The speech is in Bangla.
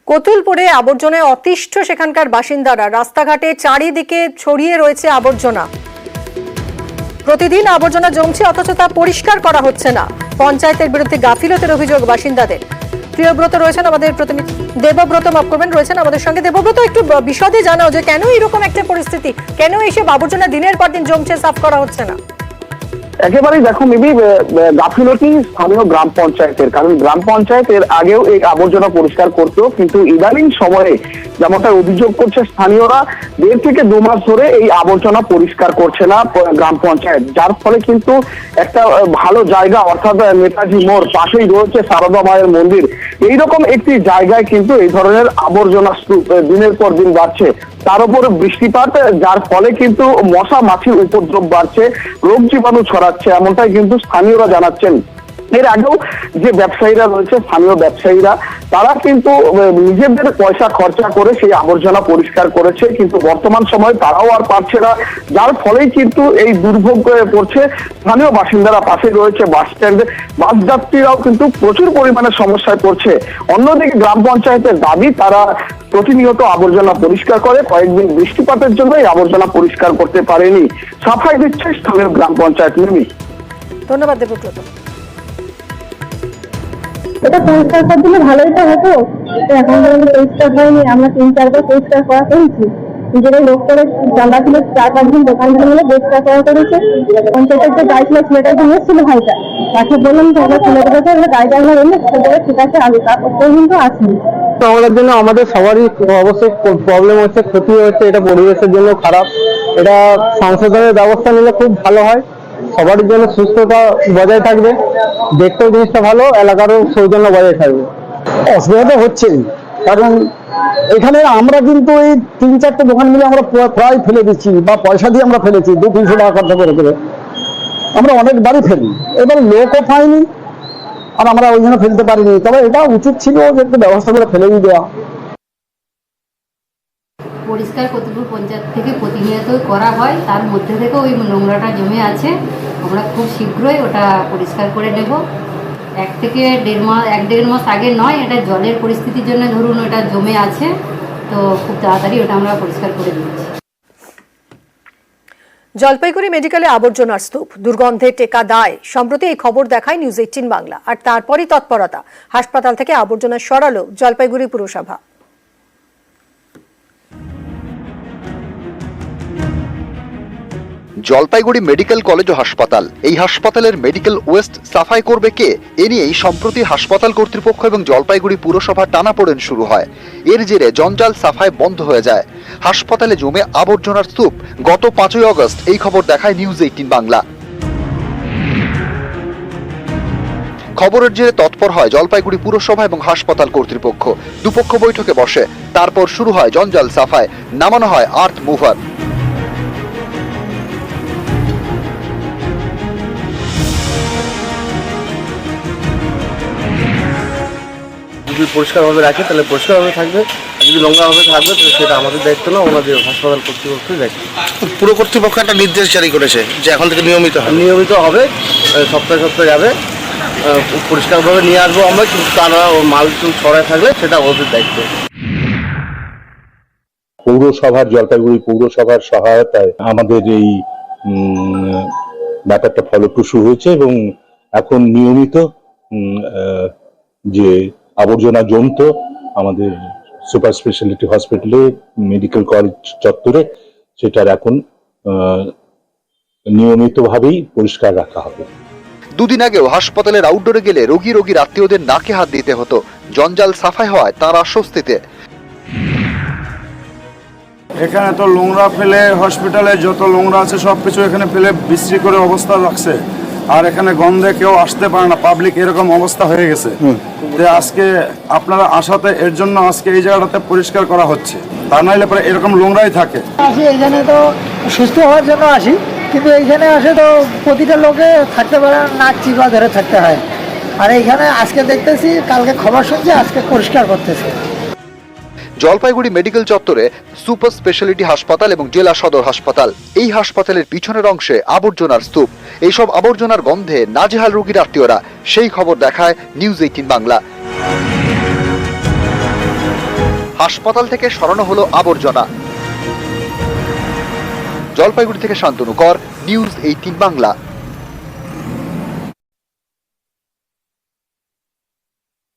কতুলপুরে আবর্জনায় অতিষ্ঠ সেখানকার বাসিন্দারা। রাস্তাঘাটে চারিদিকে ছড়িয়ে রয়েছে আবর্জনা। প্রতিদিন আবর্জনা জমছে, অথচ তা পরিষ্কার করা হচ্ছে না। পঞ্চায়েতের বিরুদ্ধে গাফিলতির অভিযোগ বাসিন্দাদের। প্রিয়ব্রত রয়েছেন আমাদের প্রতিনিধি, দেবব্রত মাফ করবেন, রয়েছেন আমাদের সঙ্গে। দেবব্রত, একটু বিশদে জানাও যে কেন এরকম একটা পরিস্থিতি, কেন এইসব আবর্জনা দিনের পর দিন জমছে, সাফ করা হচ্ছে না? একেবারেই দেখো মিমি, গাফিলতি স্থানীয় গ্রাম পঞ্চায়েতের। কারণ গ্রাম পঞ্চায়েত এর আগেও এই আবর্জনা পরিষ্কার করতো, কিন্তু ইদানিং সময়ে যেমনটা অভিযোগ করছে স্থানীয়রা, 1.5 থেকে 2 মাস ধরে এই আবর্জনা পরিষ্কার করছে না গ্রাম পঞ্চায়েত। যার ফলে কিন্তু একটা ভালো জায়গা, অর্থাৎ নেতাজি মোড়, পাশেই রয়েছে সারদা মায়ের মন্দির, এইরকম একটি জায়গায় কিন্তু এই ধরনের আবর্জনা স্তূপ দিনের পর দিন বাড়ছে। তার উপরে বৃষ্টিপাত, যার ফলে কিন্তু মশা মাছির উপদ্রব বাড়ছে, রোগ জীবাণু ছড়াচ্ছে, এমনটাই কিন্তু স্থানীয়রা জানাচ্ছেন। এর আগেও যে ব্যবসায়ীরা রয়েছে, স্থানীয় ব্যবসায়ীরা, তারা কিন্তু নিজেদের পয়সা খরচা করে সেই আবর্জনা পরিষ্কার করেছে, কিন্তু বর্তমান সময়ে তারাও আর পারছে না। যার ফলেই কিন্তু এই দুর্ভোগ পড়ছে স্থানীয় বাসিন্দারা। পাশে রয়েছে বাস স্ট্যান্ড, বাস যাত্রীরাও কিন্তু প্রচুর পরিমাণে সমস্যায় পড়ছে। অন্যদিকে গ্রাম পঞ্চায়েতের দাবি, তারা প্রতিনিয়ত আবর্জনা পরিষ্কার করে, কয়েকদিন বৃষ্টিপাতের জন্য এই আবর্জনা পরিষ্কার করতে পারেনি। সাফাই দিচ্ছে স্থানীয় গ্রাম পঞ্চায়েত। মিমি, ধন্যবাদ দেবব্রত। এটা পরিষ্কার করে দিলে ভালোই তো হতো, এখন পর্যন্ত পরিষ্কার হয়নি। আমরা 3-4 বার পরিষ্কার করা করেছি, নিজেরা লোক করে চাঁদা ছিল, 4-5 দিন দোকানগুলো মিলে পরিষ্কার করা করেছে। পঞ্চায়েতের যে গাড়িগুলো ছেলেটা দিয়েছিল ভাইটা, তাকে বললাম যে আমরা ছেলে দেবো, গাড়িটা আমরা এলে সেটা ঠিক আছে আগে, তারপর কিন্তু আসেনি। আমাদের জন্য আমাদের সবারই অবশ্যই প্রবলেম হচ্ছে, ক্ষতি হচ্ছে, এটা পরিবেশের জন্য খারাপ। এটা সংশোধনের ব্যবস্থা নিলে খুব ভালো হয়, সবার জন্য সুস্থতা বজায় থাকবে, দেখতেও জিনিসটা ভালো, এলাকারও সৌজন্য বজায় থাকবে। অসুবিধা হচ্ছেই, কারণ এখানে আমরা কিন্তু এই 3-4টে দোকান মিলে আমরা প্রায় ফেলে দিচ্ছি, বা পয়সা দিয়ে আমরা ফেলেছি 200-300 টাকা খরচা করে করে আমরা অনেকবারই ফেলি। এবার লোকও পাইনি আর আমরা ওই জন্য ফেলতে পারিনি। তবে এটা উচিত ছিল যে একটু ব্যবস্থা করে ফেলেই দেওয়া। পরিষ্কার কতুলপুর পঞ্চায়েত থেকে প্রতিনিয়ত করা হয়, তার মধ্যে থেকে ওই নোংরাটা জমে আছে। আমরা খুব শীঘ্রই ওটা পরিষ্কার করে নেব। 1 থেকে 1.5 মাস আগে নয়, এটা জলের পরিস্থিতির জন্য ধরুন ওটা জমে আছে, তো খুব তাড়াতাড়ি ওটা আমরা পরিষ্কার করে দিচ্ছি। জলপাইগুড়ি মেডিকেলে আবর্জনার স্তূপ, দুর্গন্ধে টেকা দায়। সম্প্রতি এই খবর দেখায় নিউজ 18 বাংলা, আর তারপরই তৎপরতা। হাসপাতাল থেকে আবর্জনা সরালো জলপাইগুড়ি পুরসভা। জলপাইগুড়ি মেডিকেল কলেজ ও হাসপাতাল, এই হাসপাতালের মেডিকেল ওয়েস্ট সাফাই করবে কে? এ নিয়েই সম্প্রতি হাসপাতাল কর্তৃপক্ষ এবং জলপাইগুড়ি পুরসভা টানাপোড়েন শুরু হয়। এর জেরে জঞ্জাল সাফাই বন্ধ হয়ে যায়। হাসপাতালে জমে আবর্জনার স্তূপ। গত 5ই আগস্ট এই খবর দেখায় নিউজ 18 বাংলা। খবরের জেরে তৎপর হয় জলপাইগুড়ি পুরসভা এবং হাসপাতাল কর্তৃপক্ষ। দুপক্ষ বৈঠকে বসে, তারপর শুরু হয় জঞ্জাল সাফাই। নামানো হয় আর্থ মুভার। যদি পরিষ্কারভাবে রাখে তাহলে পরিষ্কারভাবে থাকবে, আর যদি নোংরাভাবে থাকবে তাহলে সেটা আমাদের দায়িত্ব না, ওনাদের হাসপাতাল কর্তৃপক্ষের দায়িত্ব। পুরো কর্তৃপক্ষ একটা নির্দেশ জারি করেছে যে এখন থেকে নিয়মিত হবে, সপ্তাহে সপ্তাহে যাবে, পরিষ্কারভাবে নিয়ে আসবো আমরা, কিন্তু তারা মাল ছড়ায় থাকলে সেটা ওদের দায়িত্ব। পৌরসভার, জলপাইগুড়ি পৌরসভার সহায়তায় আমাদের এই ব্যাপারটা ফলপ্রসূ হয়েছে, এবং এখন নিয়মিত যে আবর্জনা জমতো আমাদের সুপার স্পেশালিটি হসপিটালে, মেডিকেল কলেজ চত্বরে, সেটার এখন নিয়মিতভাবেই পরিষ্কার রাখা হবে। দুদিন আগেও হাসপাতালের আউটডোরে গেলে রোগীর আত্মীয়দের নাকে হাত দিতে হতো। জঞ্জাল সাফাই হওয়ায় তারা আশ্বস্তিতে। এখানে তো নোংরা ফেলে, হসপিটালে যত নোংরা আছে সবকিছু এখানে ফেলে বিশ্রী করে অবস্থা রাখছে, আর এখানে গন্ধে কেউ আসতে পারে না, পাবলিক এরকম অবস্থা হয়ে গেছে। আজকে আপনারা আসাতে এর জন্য আজকে এই জায়গাটাতে পরিষ্কার করা হচ্ছে, তা নাইলে পরে এরকম নোংরাই থাকে। আসি এইখানে তো সুস্থ হওয়ার জন্য আসি, কিন্তু এইখানে আসে তো প্রতিটা লোকে থাকতে পারে, নাক চিপা ধরে থাকতে হয়। আর এইখানে আজকে দেখতেছি, কালকে খবর শুনছি, আজকে পরিষ্কার করতেছে। জলপাইগুড়ি মেডিকেল চত্বরে সুপার স্পেশালিটি হাসপাতাল এবং জেলা সদর হাসপাতাল। এই হাসপাতালের পিছনের অংশে আবর্জনার স্তূপ। এইসব আবর্জনার গন্ধে নাজেহাল রোগীর আত্মীয়রা। সেই খবর দেখায় নিউজ 18 বাংলা। হাসপাতাল থেকে সরানো হলো আবর্জনা। জলপাইগুড়ি থেকে শান্তনু কর, নিউজ 18 বাংলা।